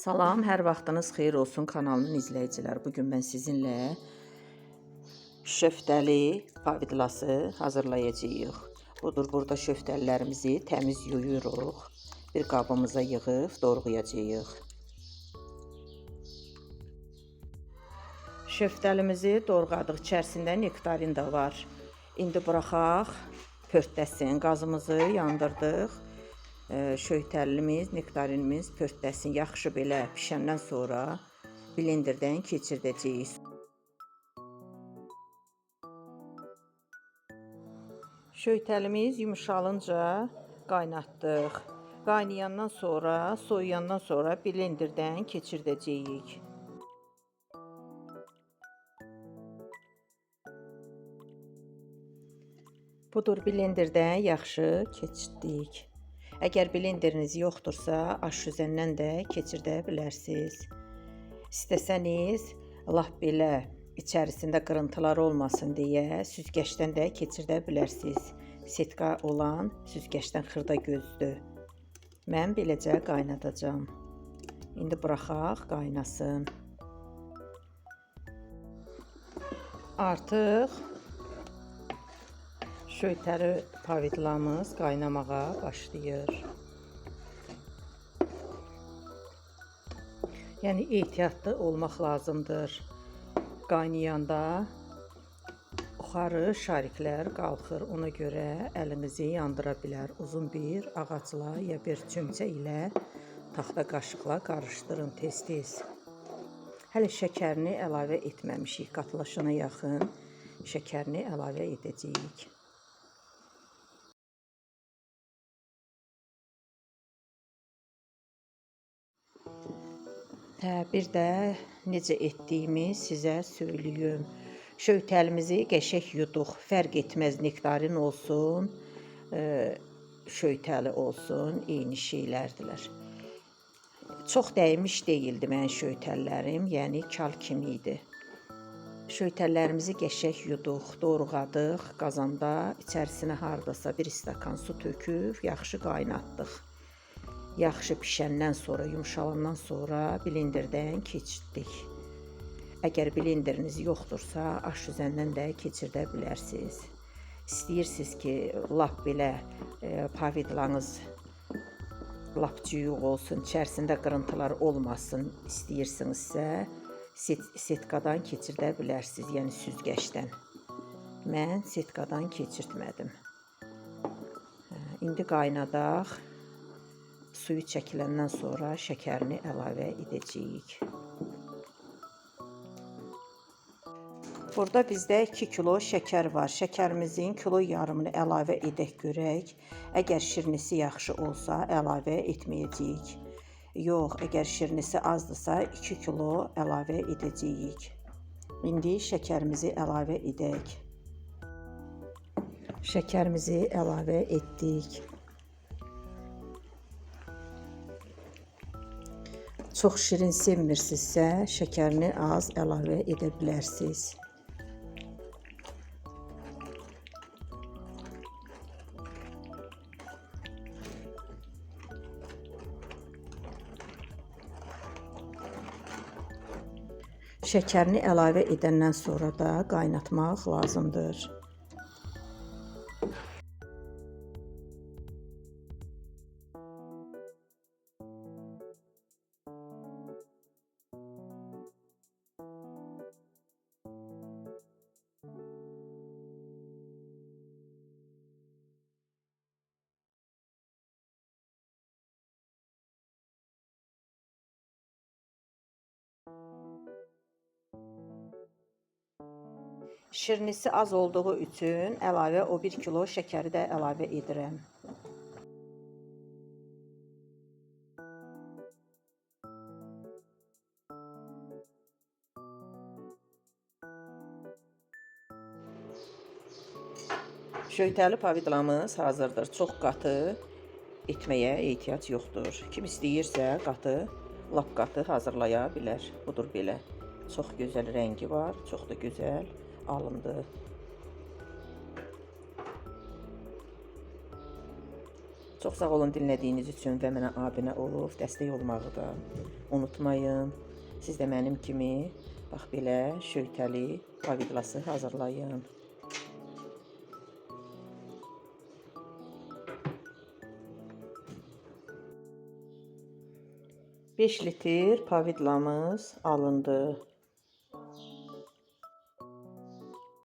Salam, hər vaxtınız xeyir olsun kanalının izləyicilər. Bugün mən sizinlə şöftəli pavidlası hazırlayacağıq. Budur, burada şöftəlilərimizi təmiz yuyuruq. Bir qabımıza yığıb doğrayacağıq. Şöftəlimizi doğradıq. İçərisində nektarin də var. İndi buraxaq pörtləsin. Qazımızı yandırdıq. Şöhtəlimiz, nektarinimiz pörtləsin. Yaxşı belə pişəndən sonra blenderdən keçirdəcəyik. Şöhtəlimiz yumuşalınca qaynatdıq. Qaynayandan sonra, soyuyandan sonra blenderdən keçirdəcəyik. Budur, blenderdən yaxşı keçirdik. Əgər blenderiniz yoxdursa, aşüzəndən də keçirdə bilərsiniz. İstəsəniz, lap belə içərisində qırıntılar olmasın deyə süzgəçdən də keçirdə bilərsiniz. Setka olan süzgəçdən xırda gözdür. Mən beləcə qaynadacağım. İndi buraxaq qaynasın. Artıq şöhtəli pavidlamız qaynamağa başlayır. Yəni ehtiyatlı olmaq lazımdır. Qaynayanda yuxarı şariklər qalxır. Ona görə əlinizi yandıra bilər. Uzun bir ağacla ya bir çömçə ilə taxta qaşıqla qarışdırın tez-tez. Hələ şəkərini əlavə etməmişik. Qatılaşana yaxın şəkərini əlavə edəcəyik. Bir də necə etdiyimi sizə söyləyim. Şöhtəlimizi qəşəng yuduq. Fərq etməz, nektarin olsun, şöhtəli olsun, eyni şeylərdilər. Çox dəymiş deyildi mənim şöhtəllərim, yəni kal kimi idi. Şöhtəllərimizi qəşəng yuduq, doğradıq qazanda, içərisinə hardasa bir stəkan su töküb, yaxşı qaynatdıq. Yaxşı pişəndən sonra, yumşalandan sonra blenderdən keçirdik. Əgər blenderiniz yoxdursa, aşüzəndən də keçirdə bilərsiniz. İstəyirsiniz ki, lap belə pavidlanız lap cüyük olsun, içərisində qırıntılar olmasın istəyirsinizsə, setkadan keçirdə bilərsiniz, yəni süzgəçdən. Mən setkadan keçirtmədim. İndi qaynadaq. Suyu çəkiləndən sonra şəkərini əlavə edəcəyik. Burada bizdə 2 kilo şəkər var. Şəkərimizin kilo yarımını əlavə edək görək. Əgər şirnisi yaxşı olsa əlavə etməyəcəyik. Yox, əgər şirnisi azdırsa 2 kilo əlavə edəcəyik. İndi şəkərimizi əlavə edək. Şəkərimizi əlavə etdik. Çox şirin sevmirsinizsə, şəkərini az əlavə edə bilərsiniz. Şəkərini əlavə edəndən sonra da qaynatmaq lazımdır. Şirnisi az olduğu üçün əlavə o 1 kilo şəkəri də əlavə edirəm. Şöhtəli pavidlamız hazırdır. Çox qatı etməyə ehtiyac yoxdur. Kim istəyirsə qatı, lap qatı hazırlaya bilər. Budur belə. Çox gözəl rəngi var, çox da gözəl alındı. Çox sağ olun dinlədiyiniz üçün və mənə abunə olub dəstək olmağı da unutmayın. Siz də mənim kimi bax belə şöйтəli pavidlası hazırlayın. 5 litr pavidlamız alındı.